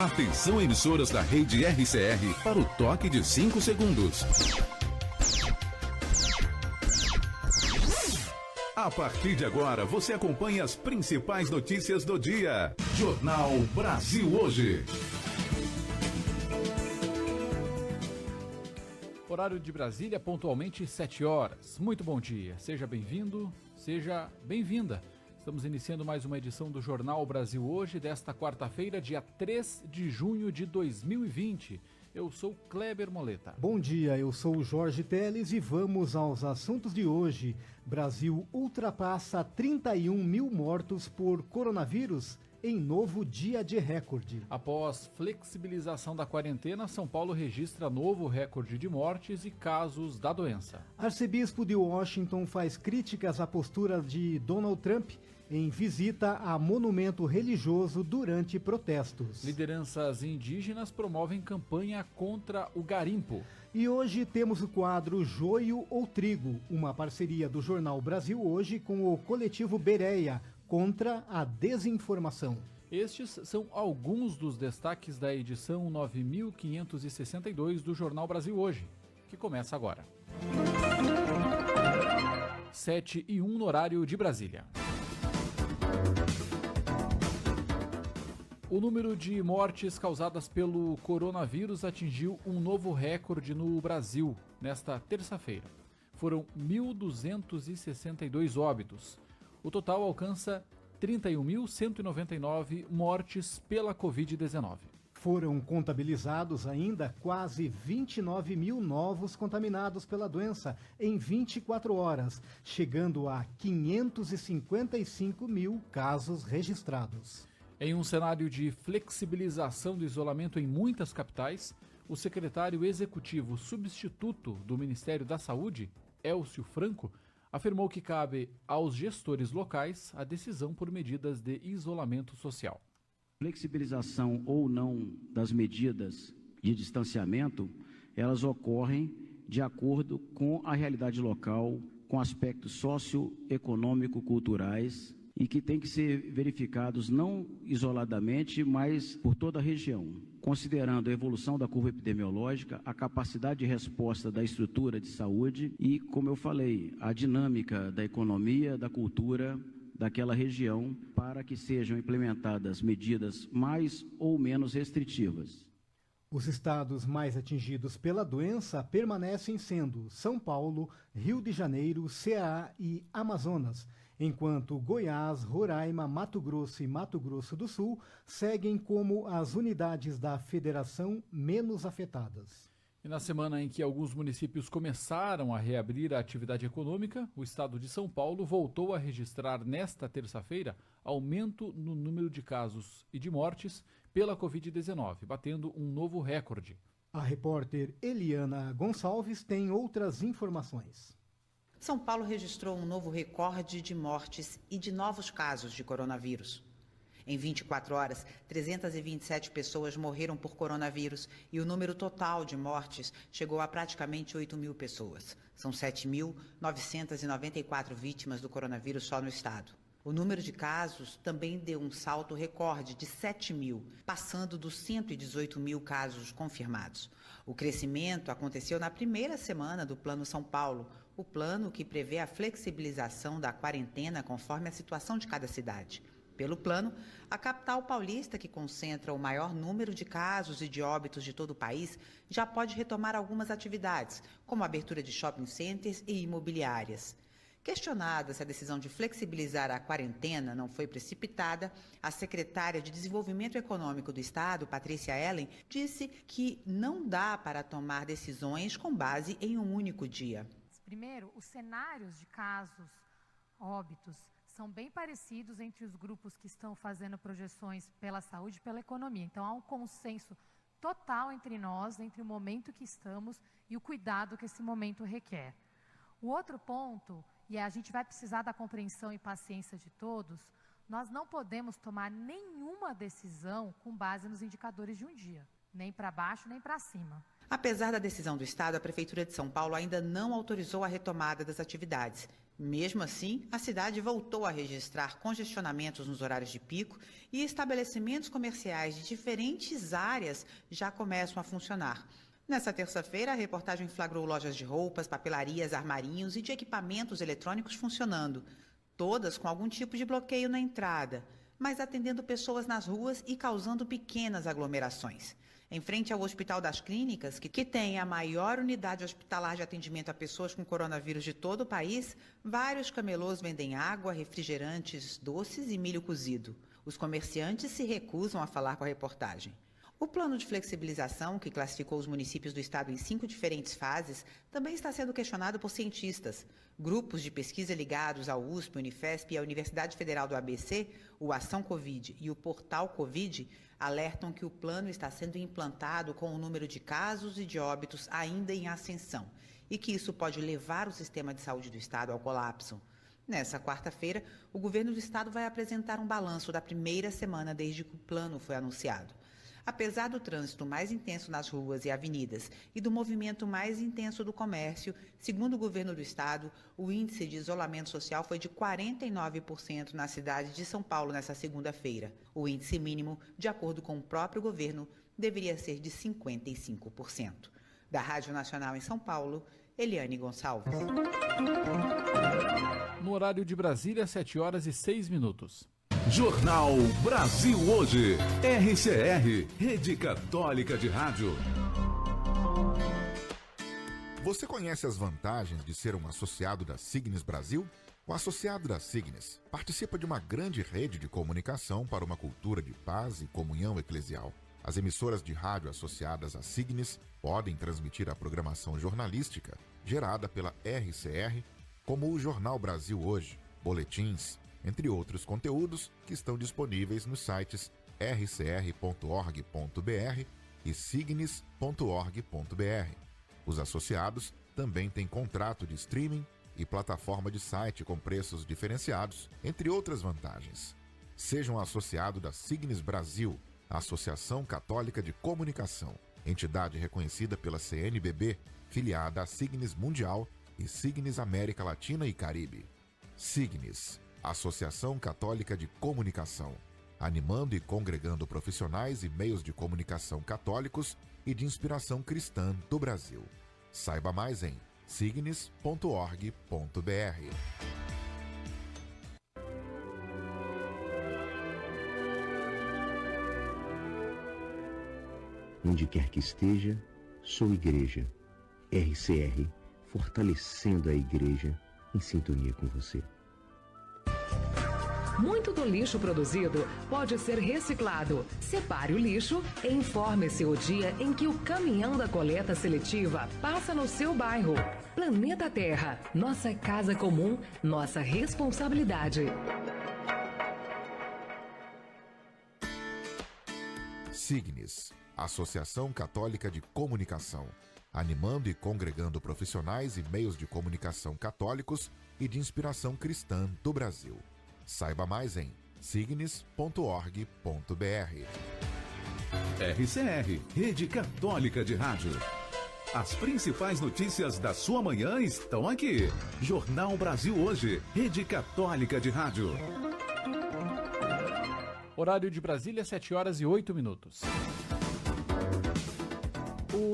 Atenção, emissoras da rede RCR para o toque de 5 segundos. A partir de agora, você acompanha as principais notícias do dia. Jornal Brasil Hoje. Horário de Brasília, pontualmente 7 horas. Muito bom dia. Seja bem-vindo, seja bem-vinda. Estamos iniciando mais uma edição do Jornal Brasil Hoje, desta quarta-feira, dia 3 de junho de 2020. Eu sou Kleber Moleta. Bom dia, eu sou o Jorge Teles e vamos aos assuntos de hoje. Brasil ultrapassa 31 mil mortos por coronavírus em novo dia de recorde. Após flexibilização da quarentena, São Paulo registra novo recorde de mortes e casos da doença. Arcebispo de Washington faz críticas à postura de Donald Trump em visita a monumento religioso durante protestos. Lideranças indígenas promovem campanha contra o garimpo. E hoje temos o quadro Joio ou Trigo, uma parceria do Jornal Brasil Hoje com o coletivo Bereia contra a desinformação. Estes são alguns dos destaques da edição 9562 do Jornal Brasil Hoje, que começa agora. 7:01 no horário de Brasília. O número de mortes causadas pelo coronavírus atingiu um novo recorde no Brasil nesta terça-feira. Foram 1.262 óbitos. O total alcança 31.199 mortes pela Covid-19. Foram contabilizados ainda quase 29 mil novos contaminados pela doença em 24 horas, chegando a 555 mil casos registrados. Em um cenário de flexibilização do isolamento em muitas capitais, o secretário executivo substituto do Ministério da Saúde, Elcio Franco, afirmou que cabe aos gestores locais a decisão por medidas de isolamento social. Flexibilização ou não das medidas de distanciamento, elas ocorrem de acordo com a realidade local, com aspectos socioeconômico-culturais e que têm que ser verificados não isoladamente, mas por toda a região, considerando a evolução da curva epidemiológica, a capacidade de resposta da estrutura de saúde e, como eu falei, a dinâmica da economia, da cultura daquela região, para que sejam implementadas medidas mais ou menos restritivas. Os estados mais atingidos pela doença permanecem sendo São Paulo, Rio de Janeiro, Ceará e Amazonas, enquanto Goiás, Roraima, Mato Grosso e Mato Grosso do Sul seguem como as unidades da federação menos afetadas. E na semana em que alguns municípios começaram a reabrir a atividade econômica, o estado de São Paulo voltou a registrar nesta terça-feira aumento no número de casos e de mortes pela Covid-19, batendo um novo recorde. A repórter Eliana Gonçalves tem outras informações. São Paulo registrou um novo recorde de mortes e de novos casos de coronavírus. Em 24 horas, 327 pessoas morreram por coronavírus e o número total de mortes chegou a praticamente 8 mil pessoas. São 7.994 vítimas do coronavírus só no estado. O número de casos também deu um salto recorde de 7 mil, passando dos 118 mil casos confirmados. O crescimento aconteceu na primeira semana do Plano São Paulo, o plano que prevê a flexibilização da quarentena conforme a situação de cada cidade. Pelo plano, a capital paulista, que concentra o maior número de casos e de óbitos de todo o país, já pode retomar algumas atividades, como a abertura de shopping centers e imobiliárias. Questionada se a decisão de flexibilizar a quarentena não foi precipitada, a secretária de Desenvolvimento Econômico do Estado, Patrícia Ellen, disse que não dá para tomar decisões com base em um único dia. Primeiro, os cenários de casos, óbitos, são bem parecidos entre os grupos que estão fazendo projeções pela saúde e pela economia. Então, há um consenso total entre nós, entre o momento que estamos e o cuidado que esse momento requer. O outro ponto, e a gente vai precisar da compreensão e paciência de todos, nós não podemos tomar nenhuma decisão com base nos indicadores de um dia, nem para baixo, nem para cima. Apesar da decisão do Estado, a Prefeitura de São Paulo ainda não autorizou a retomada das atividades. Mesmo assim, a cidade voltou a registrar congestionamentos nos horários de pico e estabelecimentos comerciais de diferentes áreas já começam a funcionar. Nessa terça-feira, a reportagem flagrou lojas de roupas, papelarias, armarinhos e de equipamentos eletrônicos funcionando, todas com algum tipo de bloqueio na entrada, mas atendendo pessoas nas ruas e causando pequenas aglomerações. Em frente ao Hospital das Clínicas, que tem a maior unidade hospitalar de atendimento a pessoas com coronavírus de todo o país, vários camelôs vendem água, refrigerantes, doces e milho cozido. Os comerciantes se recusam a falar com a reportagem. O plano de flexibilização, que classificou os municípios do estado em 5 diferentes fases, também está sendo questionado por cientistas. Grupos de pesquisa ligados ao USP, Unifesp e à Universidade Federal do ABC, o Ação Covid e o Portal Covid, alertam que o plano está sendo implantado com o número de casos e de óbitos ainda em ascensão e que isso pode levar o sistema de saúde do estado ao colapso. Nessa quarta-feira, o governo do estado vai apresentar um balanço da primeira semana desde que o plano foi anunciado. Apesar do trânsito mais intenso nas ruas e avenidas e do movimento mais intenso do comércio, segundo o governo do estado, o índice de isolamento social foi de 49% na cidade de São Paulo nessa segunda-feira. O índice mínimo, de acordo com o próprio governo, deveria ser de 55%. Da Rádio Nacional em São Paulo, Eliane Gonçalves. No horário de Brasília, 7h06. Jornal Brasil Hoje. RCR, Rede Católica de Rádio. Você conhece as vantagens de ser um associado da Signes Brasil? O associado da Signes participa de uma grande rede de comunicação para uma cultura de paz e comunhão eclesial. As emissoras de rádio associadas à Signes podem transmitir a programação jornalística gerada pela RCR, como o Jornal Brasil Hoje, boletins, entre outros conteúdos que estão disponíveis nos sites rcr.org.br e signes.org.br. Os associados também têm contrato de streaming e plataforma de site com preços diferenciados, entre outras vantagens. Seja um associado da Signes Brasil, a Associação Católica de Comunicação, entidade reconhecida pela CNBB, filiada à Signes Mundial e Signes América Latina e Caribe. Signes, Associação Católica de Comunicação, animando e congregando profissionais e meios de comunicação católicos e de inspiração cristã do Brasil. Saiba mais em signes.org.br. Onde quer que esteja, sou igreja. RCR, fortalecendo a igreja em sintonia com você. Muito do lixo produzido pode ser reciclado. Separe o lixo e informe-se o dia em que o caminhão da coleta seletiva passa no seu bairro. Planeta Terra, nossa casa comum, nossa responsabilidade. Signes, Associação Católica de Comunicação, animando e congregando profissionais e meios de comunicação católicos e de inspiração cristã do Brasil. Saiba mais em signes.org.br. RCR, Rede Católica de Rádio. As principais notícias da sua manhã estão aqui. Jornal Brasil Hoje, Rede Católica de Rádio. Horário de Brasília, 7h08.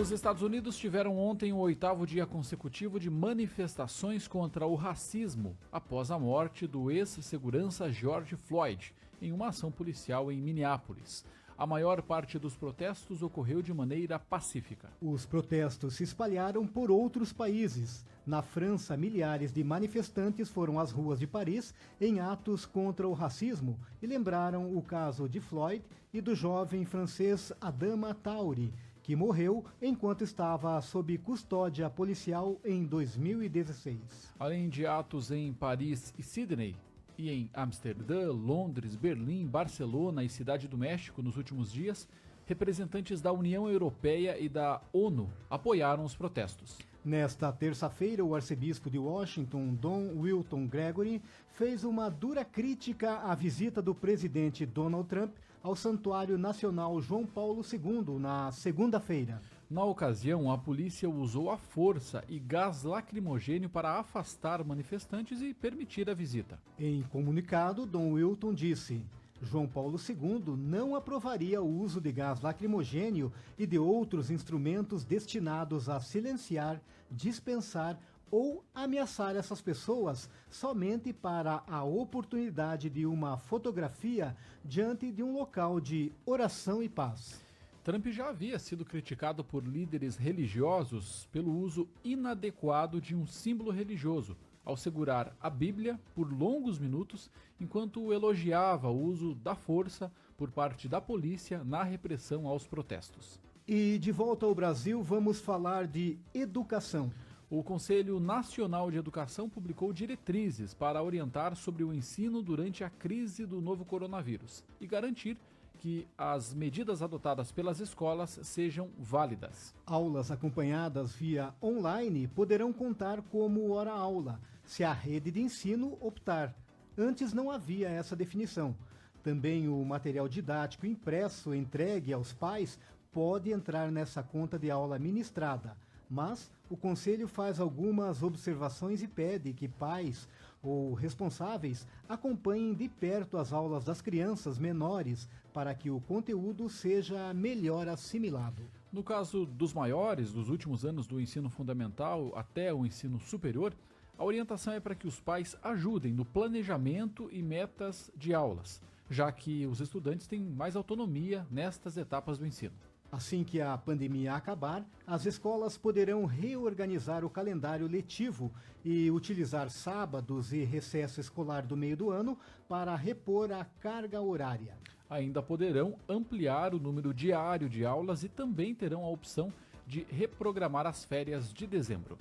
Os Estados Unidos tiveram ontem o 8º dia consecutivo de manifestações contra o racismo após a morte do ex-segurança George Floyd em uma ação policial em Minneapolis. A maior parte dos protestos ocorreu de maneira pacífica. Os protestos se espalharam por outros países. Na França, milhares de manifestantes foram às ruas de Paris em atos contra o racismo e lembraram o caso de Floyd e do jovem francês Adama Traoré, que morreu enquanto estava sob custódia policial em 2016. Além de atos em Paris e Sydney, e em Amsterdã, Londres, Berlim, Barcelona e Cidade do México nos últimos dias, representantes da União Europeia e da ONU apoiaram os protestos. Nesta terça-feira, o arcebispo de Washington, Don Wilton Gregory, fez uma dura crítica à visita do presidente Donald Trump ao Santuário Nacional João Paulo II na segunda-feira. Na ocasião, a polícia usou a força e gás lacrimogênio para afastar manifestantes e permitir a visita. Em comunicado, Dom Wilton disse: João Paulo II não aprovaria o uso de gás lacrimogênio e de outros instrumentos destinados a silenciar, dispensar ou ameaçar essas pessoas somente para a oportunidade de uma fotografia diante de um local de oração e paz. Trump já havia sido criticado por líderes religiosos pelo uso inadequado de um símbolo religioso, ao segurar a Bíblia por longos minutos, enquanto elogiava o uso da força por parte da polícia na repressão aos protestos. E de volta ao Brasil, vamos falar de educação. O Conselho Nacional de Educação publicou diretrizes para orientar sobre o ensino durante a crise do novo coronavírus e garantir que as medidas adotadas pelas escolas sejam válidas. Aulas acompanhadas via online poderão contar como hora-aula, se a rede de ensino optar. Antes não havia essa definição. Também o material didático impresso entregue aos pais pode entrar nessa conta de aula ministrada. Mas o Conselho faz algumas observações e pede que pais ou responsáveis acompanhem de perto as aulas das crianças menores para que o conteúdo seja melhor assimilado. No caso dos maiores, dos últimos anos do ensino fundamental até o ensino superior, a orientação é para que os pais ajudem no planejamento e metas de aulas, já que os estudantes têm mais autonomia nestas etapas do ensino. Assim que a pandemia acabar, as escolas poderão reorganizar o calendário letivo e utilizar sábados e recesso escolar do meio do ano para repor a carga horária. Ainda poderão ampliar o número diário de aulas e também terão a opção de reprogramar as férias de dezembro.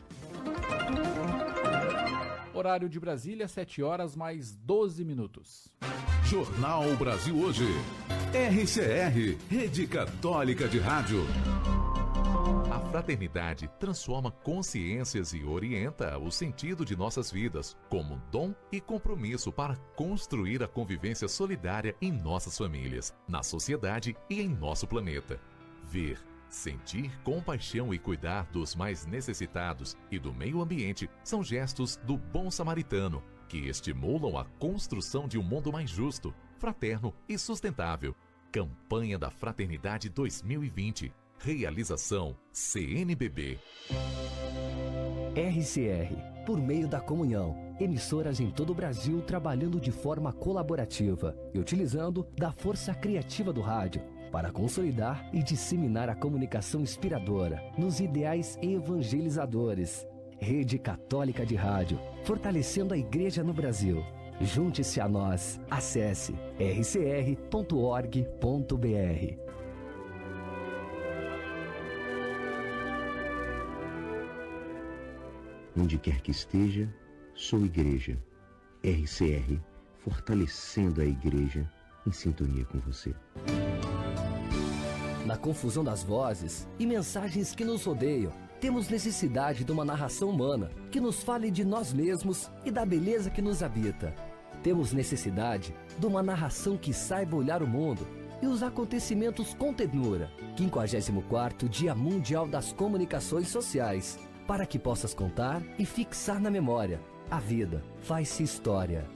Horário de Brasília, 7 horas mais 12 minutos. Jornal Brasil Hoje. RCR, Rede Católica de Rádio. A fraternidade transforma consciências e orienta o sentido de nossas vidas como dom e compromisso para construir a convivência solidária em nossas famílias, na sociedade e em nosso planeta. Ver, sentir compaixão e cuidar dos mais necessitados e do meio ambiente são gestos do bom samaritano, que estimulam a construção de um mundo mais justo, fraterno e sustentável. Campanha da Fraternidade 2020. Realização CNBB. RCR, por meio da comunhão, emissoras em todo o Brasil trabalhando de forma colaborativa e utilizando da força criativa do rádio para consolidar e disseminar a comunicação inspiradora nos ideais evangelizadores. Rede Católica de Rádio, fortalecendo a Igreja no Brasil. Junte-se a nós. Acesse rcr.org.br. Onde quer que esteja, sou igreja. RCR, fortalecendo a igreja em sintonia com você. Na confusão das vozes e mensagens que nos rodeiam, temos necessidade de uma narração humana que nos fale de nós mesmos e da beleza que nos habita. Temos necessidade de uma narração que saiba olhar o mundo e os acontecimentos com ternura. 54º Dia Mundial das Comunicações Sociais, para que possas contar e fixar na memória. A vida faz-se história.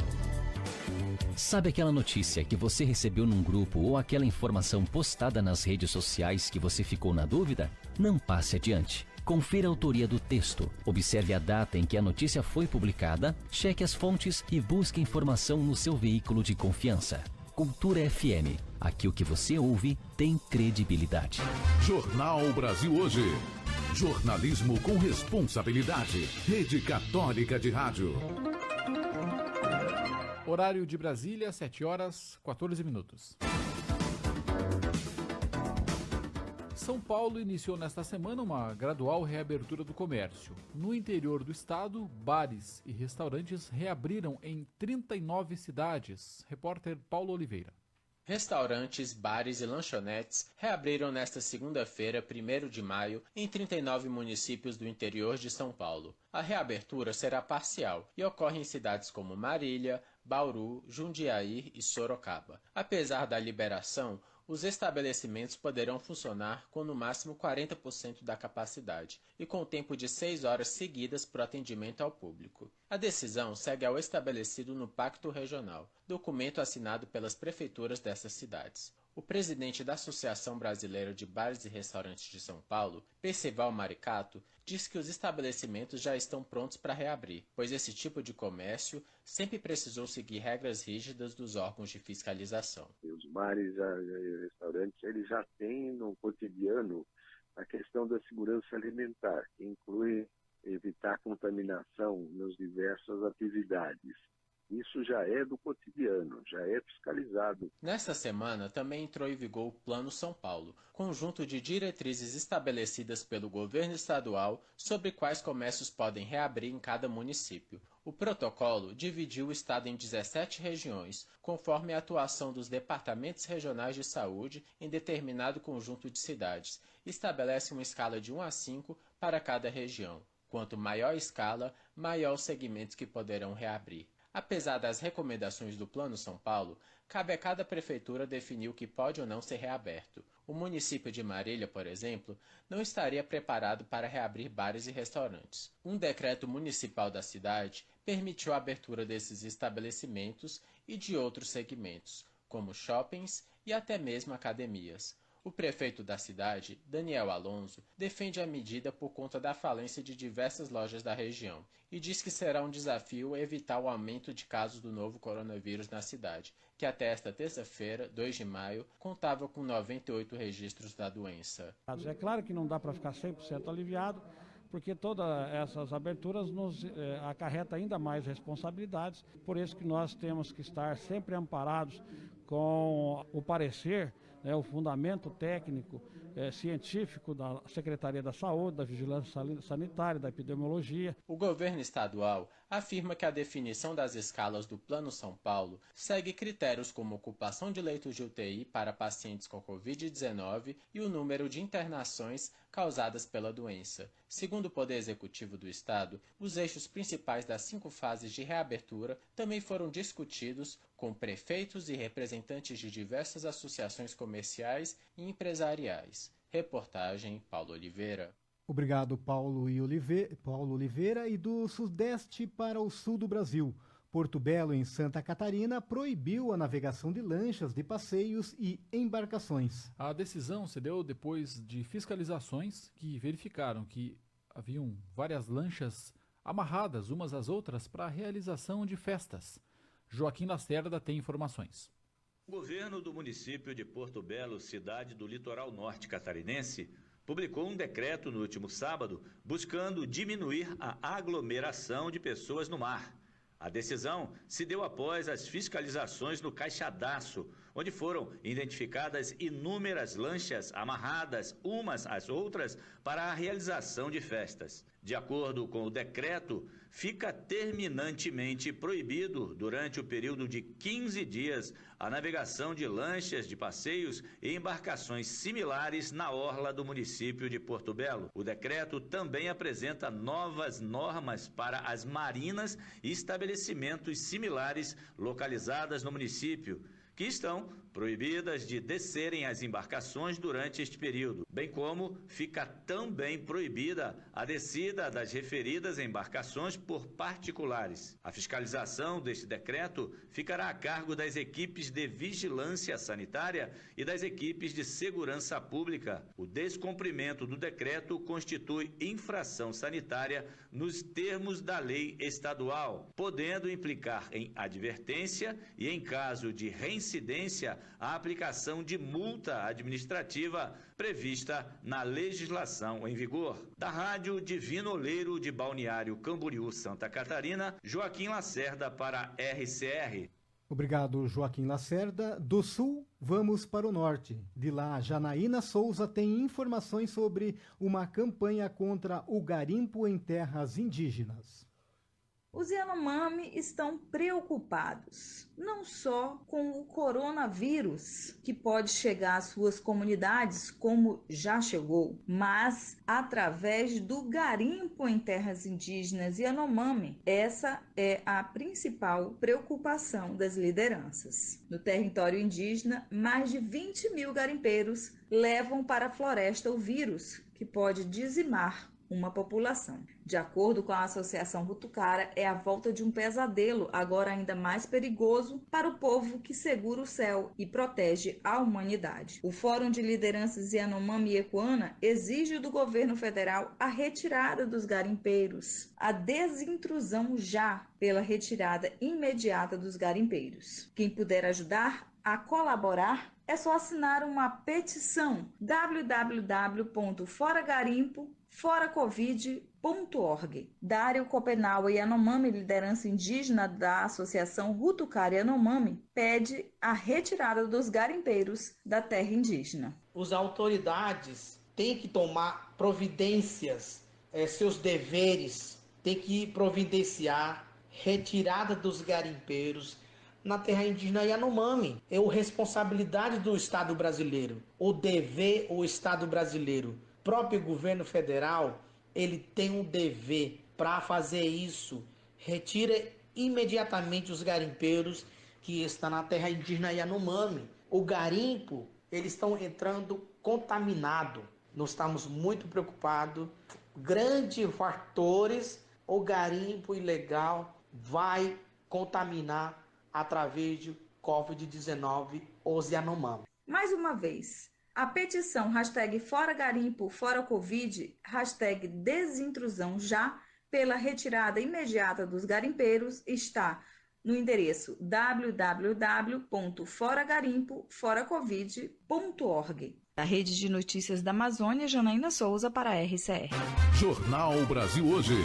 Sabe aquela notícia que você recebeu num grupo ou aquela informação postada nas redes sociais que você ficou na dúvida? Não passe adiante. Confira a autoria do texto, observe a data em que a notícia foi publicada, cheque as fontes e busque informação no seu veículo de confiança. Cultura FM. Aqui o que você ouve tem credibilidade. Jornal Brasil Hoje. Jornalismo com responsabilidade. Rede Católica de Rádio. Horário de Brasília, 7 horas 14 minutos. São Paulo iniciou nesta semana uma gradual reabertura do comércio. No interior do estado, bares e restaurantes reabriram em 39 cidades. Repórter Paulo Oliveira. Restaurantes, bares e lanchonetes reabriram nesta segunda-feira, 1º de maio, em 39 municípios do interior de São Paulo. A reabertura será parcial e ocorre em cidades como Marília, Bauru, Jundiaí e Sorocaba. Apesar da liberação, os estabelecimentos poderão funcionar com no máximo 40% da capacidade e com tempo de 6 horas seguidas para o atendimento ao público. A decisão segue ao estabelecido no Pacto Regional, documento assinado pelas prefeituras dessas cidades. O presidente da Associação Brasileira de Bares e Restaurantes de São Paulo, Percival Maricato, diz que os estabelecimentos já estão prontos para reabrir, pois esse tipo de comércio sempre precisou seguir regras rígidas dos órgãos de fiscalização. Os bares e restaurantes eles já têm no cotidiano a questão da segurança alimentar, que inclui evitar contaminação nas diversas atividades. Isso já é do cotidiano, já é fiscalizado. Nesta semana também entrou em vigor o Plano São Paulo, conjunto de diretrizes estabelecidas pelo governo estadual sobre quais comércios podem reabrir em cada município. O protocolo dividiu o estado em 17 regiões, conforme a atuação dos departamentos regionais de saúde em determinado conjunto de cidades. Estabelece uma escala de 1 a 5 para cada região. Quanto maior a escala, maior os segmentos que poderão reabrir. Apesar das recomendações do Plano São Paulo, cabe a cada prefeitura definir o que pode ou não ser reaberto. O município de Marília, por exemplo, não estaria preparado para reabrir bares e restaurantes. Um decreto municipal da cidade permitiu a abertura desses estabelecimentos e de outros segmentos, como shoppings e até mesmo academias. O prefeito da cidade, Daniel Alonso, defende a medida por conta da falência de diversas lojas da região e diz que será um desafio evitar o aumento de casos do novo coronavírus na cidade, que até esta terça-feira, 2 de maio, contava com 98 registros da doença. É claro que não dá para ficar 100% aliviado, porque todas essas aberturas nos acarreta ainda mais responsabilidades, por isso que nós temos que estar sempre amparados com o parecer, o fundamento técnico, científico da Secretaria da Saúde, da Vigilância Sanitária, da Epidemiologia. O governo estadual afirma que a definição das escalas do Plano São Paulo segue critérios como ocupação de leitos de UTI para pacientes com Covid-19 e o número de internações causadas pela doença. Segundo o Poder Executivo do Estado, os eixos principais das 5 fases de reabertura também foram discutidos com prefeitos e representantes de diversas associações comerciais e empresariais. Reportagem Paulo Oliveira. Obrigado, Paulo Oliveira. E do sudeste para o sul do Brasil. Porto Belo, em Santa Catarina, proibiu a navegação de lanchas de passeios e embarcações. A decisão se deu depois de fiscalizações que verificaram que haviam várias lanchas amarradas umas às outras para a realização de festas. Joaquim Lacerda tem informações. O governo do município de Porto Belo, cidade do litoral norte catarinense, publicou um decreto no último sábado buscando diminuir a aglomeração de pessoas no mar. A decisão se deu após as fiscalizações no Caixadaço, onde foram identificadas inúmeras lanchas amarradas umas às outras para a realização de festas. De acordo com o decreto, fica terminantemente proibido, durante o período de 15 dias, a navegação de lanchas de passeios e embarcações similares na orla do município de Porto Belo. O decreto também apresenta novas normas para as marinas e estabelecimentos similares localizadas no município, que estão proibidas de descerem as embarcações durante este período, bem como fica também proibida a descida das referidas embarcações por particulares. A fiscalização deste decreto ficará a cargo das equipes de vigilância sanitária e das equipes de segurança pública. O descumprimento do decreto constitui infração sanitária nos termos da lei estadual, podendo implicar em advertência e, em caso de reincidência, a aplicação de multa administrativa prevista na legislação em vigor. Da Rádio Divino Oleiro de Balneário Camboriú, Santa Catarina, Joaquim Lacerda para RCR. Obrigado, Joaquim Lacerda. Do sul, vamos para o norte. De lá, Janaína Souza tem informações sobre uma campanha contra o garimpo em terras indígenas. Os Yanomami estão preocupados, não só com o coronavírus, que pode chegar às suas comunidades, como já chegou, mas através do garimpo em terras indígenas Yanomami. Essa é a principal preocupação das lideranças. No território indígena, mais de 20 mil garimpeiros levam para a floresta o vírus, que pode dizimar uma população. De acordo com a Associação Rutucara, é a volta de um pesadelo, agora ainda mais perigoso, para o povo que segura o céu e protege a humanidade. O Fórum de Lideranças Yanomami e Ecuana exige do governo federal a retirada dos garimpeiros, a desintrusão já pela retirada imediata dos garimpeiros. Quem puder ajudar a colaborar é só assinar uma petição www.foragarimpo.foracovid.org. Dário Copenau Yanomami, liderança indígena da Associação Rutucara Yanomami, pede a retirada dos garimpeiros da terra indígena. As autoridades têm que tomar providências, seus deveres, têm que providenciar retirada dos garimpeiros na terra indígena Yanomami. É a responsabilidade do Estado brasileiro, o dever o Estado brasileiro. O próprio governo federal, ele tem um dever para fazer isso. Retira imediatamente os garimpeiros que estão na terra indígena Yanomami. O garimpo, eles estão entrando contaminado. Nós estamos muito preocupados. Grandes fatores, o garimpo ilegal vai contaminar através de Covid-19 os Yanomami. Mais uma vez, a petição #ForaGarimpo, ForaCovid, #desintrusão já, pela retirada imediata dos garimpeiros, está no endereço www.foragarimpo.foracovid.org. Da Rede de Notícias da Amazônia, Janaína Souza para a RCR. Jornal Brasil Hoje.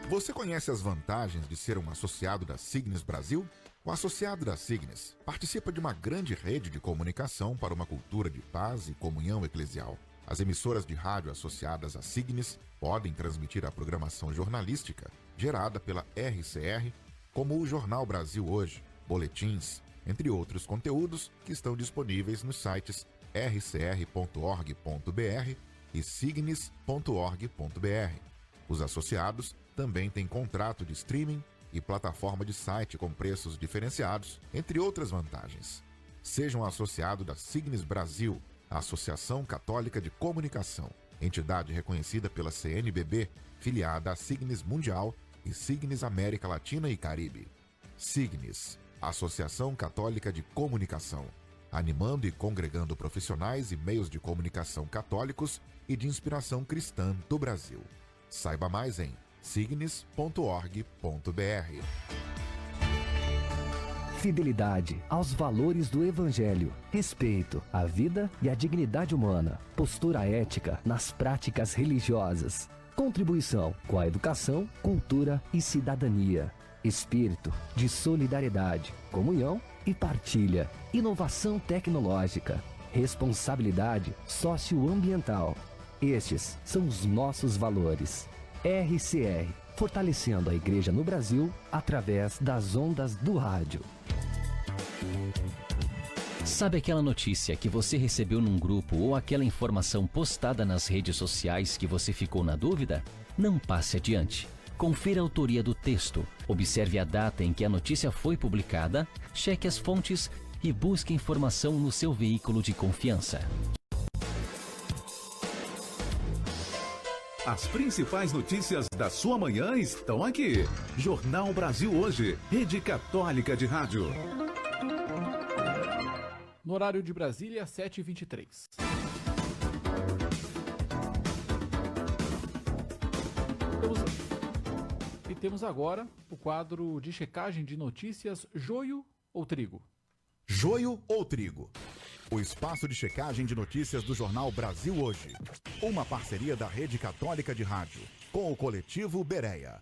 Você conhece as vantagens de ser um associado da Signes Brasil? O associado da Signes participa de uma grande rede de comunicação para uma cultura de paz e comunhão eclesial. As emissoras de rádio associadas à Signes podem transmitir a programação jornalística gerada pela RCR, como o Jornal Brasil Hoje, boletins, entre outros conteúdos que estão disponíveis nos sites rcr.org.br e signes.org.br. Os associados também têm contrato de streaming e plataforma de site com preços diferenciados, entre outras vantagens. Seja um associado da Signes Brasil, a Associação Católica de Comunicação, entidade reconhecida pela CNBB, filiada à Signes Mundial e Signes América Latina e Caribe. Signes, Associação Católica de Comunicação, animando e congregando profissionais e meios de comunicação católicos e de inspiração cristã do Brasil. Saiba mais em signes.org.br. Fidelidade aos valores do Evangelho, respeito à vida e à dignidade humana, postura ética nas práticas religiosas, contribuição com a educação, cultura e cidadania, espírito de solidariedade, comunhão e partilha, inovação tecnológica, responsabilidade socioambiental. Estes são os nossos valores. RCR, fortalecendo a Igreja no Brasil através das ondas do rádio. Sabe aquela notícia que você recebeu num grupo ou aquela informação postada nas redes sociais que você ficou na dúvida? Não passe adiante. Confira a autoria do texto, observe a data em que a notícia foi publicada, cheque as fontes e busque informação no seu veículo de confiança. As principais notícias da sua manhã estão aqui. Jornal Brasil Hoje, Rede Católica de Rádio. No horário de Brasília, 7h23. Temos agora o quadro de checagem de notícias Joio ou Trigo. Joio ou Trigo? O espaço de checagem de notícias do Jornal Brasil Hoje. Uma parceria da Rede Católica de Rádio com o coletivo Bereia.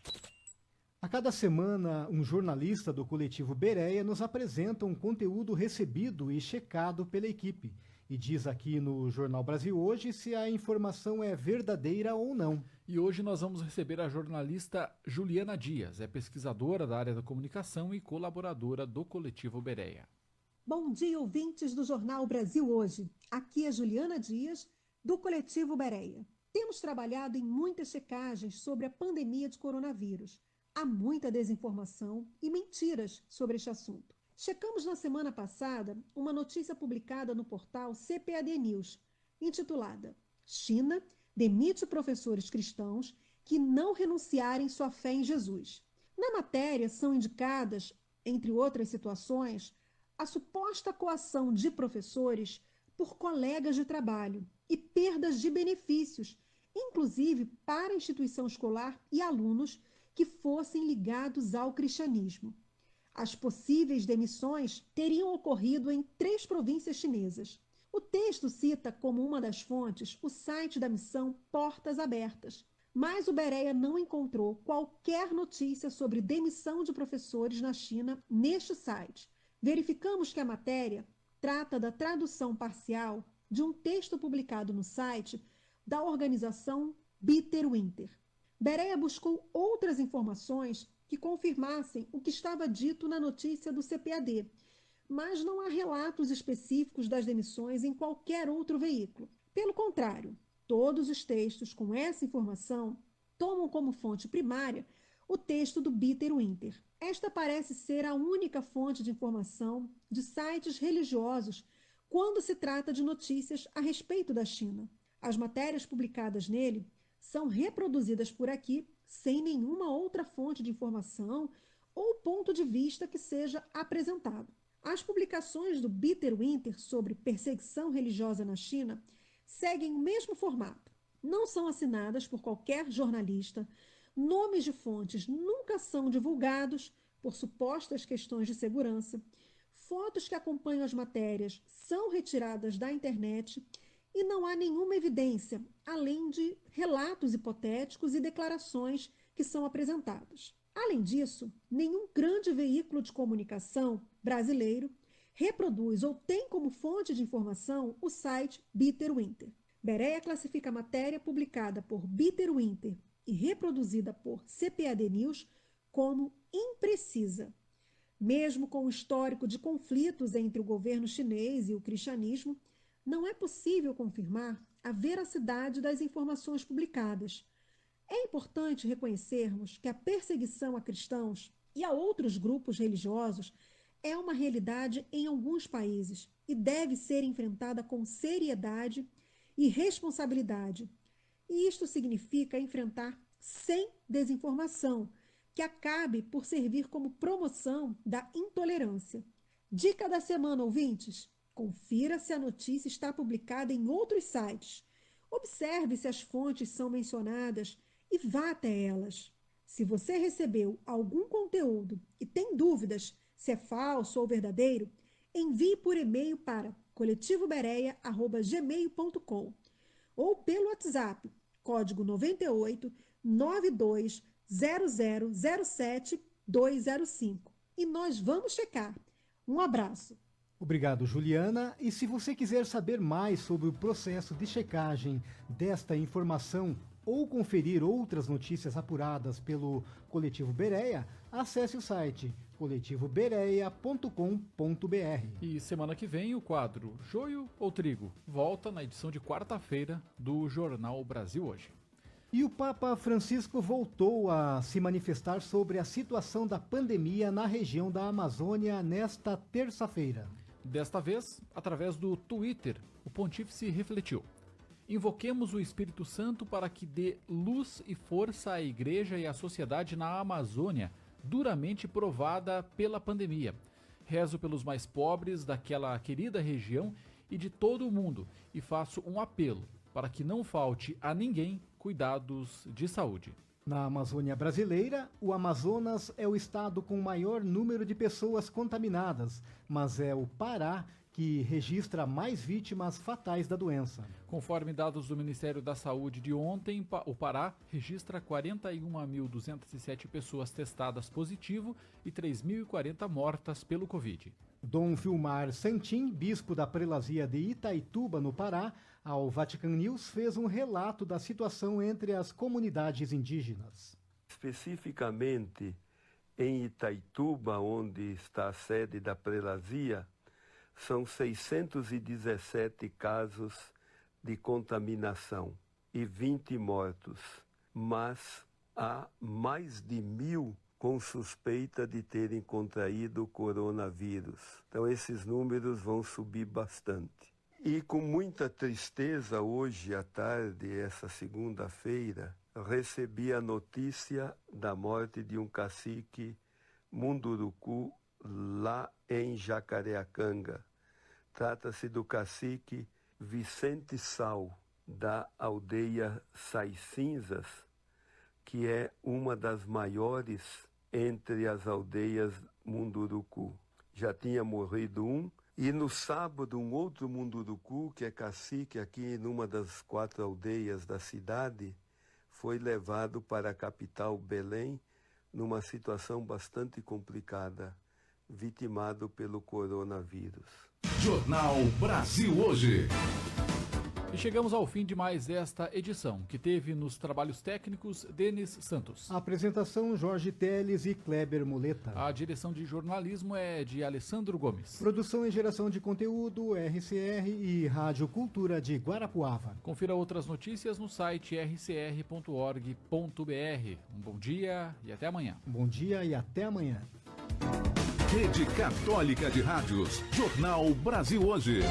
A cada semana, um jornalista do coletivo Bereia nos apresenta um conteúdo recebido e checado pela equipe e diz aqui no Jornal Brasil Hoje se a informação é verdadeira ou não. E hoje nós vamos receber a jornalista Juliana Dias, é pesquisadora da área da comunicação e colaboradora do coletivo Bereia. Bom dia, ouvintes do Jornal Brasil Hoje. Aqui é Juliana Dias, do coletivo Bereia. Temos trabalhado em muitas checagens sobre a pandemia de coronavírus. Há muita desinformação e mentiras sobre este assunto. Checamos na semana passada uma notícia publicada no portal CPAD News, intitulada China demite professores cristãos que não renunciarem sua fé em Jesus. Na matéria são indicadas, entre outras situações, a suposta coação de professores por colegas de trabalho e perdas de benefícios, inclusive para a instituição escolar e alunos que fossem ligados ao cristianismo. As possíveis demissões teriam ocorrido em 3 províncias chinesas. O texto cita como uma das fontes o site da missão Portas Abertas, mas o Bereia não encontrou qualquer notícia sobre demissão de professores na China neste site. Verificamos que a matéria trata da tradução parcial de um texto publicado no site da organização Bitter Winter. Bereia buscou outras informações que confirmassem o que estava dito na notícia do CPAD, mas não há relatos específicos das demissões em qualquer outro veículo. Pelo contrário, todos os textos com essa informação tomam como fonte primária o texto do Bitter Winter. Esta parece ser a única fonte de informação de sites religiosos quando se trata de notícias a respeito da China. As matérias publicadas nele são reproduzidas por aqui sem nenhuma outra fonte de informação ou ponto de vista que seja apresentado. As publicações do Bitter Winter sobre perseguição religiosa na China seguem o mesmo formato. Não são assinadas por qualquer jornalista, nomes de fontes nunca são divulgados por supostas questões de segurança, fotos que acompanham as matérias são retiradas da internet e não há nenhuma evidência, além de relatos hipotéticos e declarações que são apresentados. Além disso, nenhum grande veículo de comunicação brasileiro reproduz ou tem como fonte de informação o site Bitter Winter. Bereia classifica a matéria publicada por Bitter Winter e reproduzida por CPAD News como imprecisa. Mesmo com o histórico de conflitos entre o governo chinês e o cristianismo, não é possível confirmar a veracidade das informações publicadas. É importante reconhecermos que a perseguição a cristãos e a outros grupos religiosos é uma realidade em alguns países e deve ser enfrentada com seriedade e responsabilidade. E isto significa enfrentar sem desinformação, que acabe por servir como promoção da intolerância. Dica da semana, ouvintes: confira se a notícia está publicada em outros sites. Observe se as fontes são mencionadas e vá até elas. Se você recebeu algum conteúdo e tem dúvidas se é falso ou verdadeiro, envie por e-mail para coletivobereia@gmail.com ou pelo WhatsApp, código 98 92 0007 205. E nós vamos checar. Um abraço. Obrigado, Juliana. E se você quiser saber mais sobre o processo de checagem desta informação ou conferir outras notícias apuradas pelo Coletivo Bereia, acesse o site coletivobereia.com.br. E semana que vem o quadro Joio ou Trigo volta na edição de quarta-feira do Jornal Brasil Hoje. E o Papa Francisco voltou a se manifestar sobre a situação da pandemia na região da Amazônia nesta terça-feira. Desta vez, através do Twitter, o pontífice refletiu: invoquemos o Espírito Santo para que dê luz e força à Igreja e à sociedade na Amazônia, duramente provada pela pandemia. Rezo pelos mais pobres daquela querida região e de todo o mundo e faço um apelo para que não falte a ninguém cuidados de saúde. Na Amazônia brasileira, o Amazonas é o estado com o maior número de pessoas contaminadas, mas é o Pará que registra mais vítimas fatais da doença. Conforme dados do Ministério da Saúde de ontem, o Pará registra 41.207 pessoas testadas positivo e 3.040 mortas pelo Covid. Dom Vilmar Santin, bispo da prelazia de Itaituba, no Pará, ao Vatican News, fez um relato da situação entre as comunidades indígenas. Especificamente em Itaituba, onde está a sede da prelazia, são 617 casos de contaminação e 20 mortos, mas há mais de 1.000 com suspeita de terem contraído o coronavírus. Então esses números vão subir bastante. E com muita tristeza, hoje à tarde, essa segunda-feira, recebi a notícia da morte de um cacique Munduruku lá em Jacareacanga. Trata-se do cacique Vicente Sal, da aldeia Sais Cinzas, que é uma das maiores entre as aldeias Munduruku. Já tinha morrido um, e no sábado um outro Munduruku, que é cacique aqui numa das 4 aldeias da cidade, foi levado para a capital Belém numa situação bastante complicada, vitimado pelo coronavírus. Jornal Brasil Hoje. E chegamos ao fim de mais esta edição, que teve nos trabalhos técnicos Denis Santos. Apresentação Jorge Teles e Kleber Muleta. A direção de jornalismo é de Alessandro Gomes. Produção e geração de conteúdo RCR e Rádio Cultura de Guarapuava. Confira outras notícias no site rcr.org.br. Um bom dia e até amanhã. Bom dia e até amanhã. Rede Católica de Rádios. Jornal Brasil Hoje.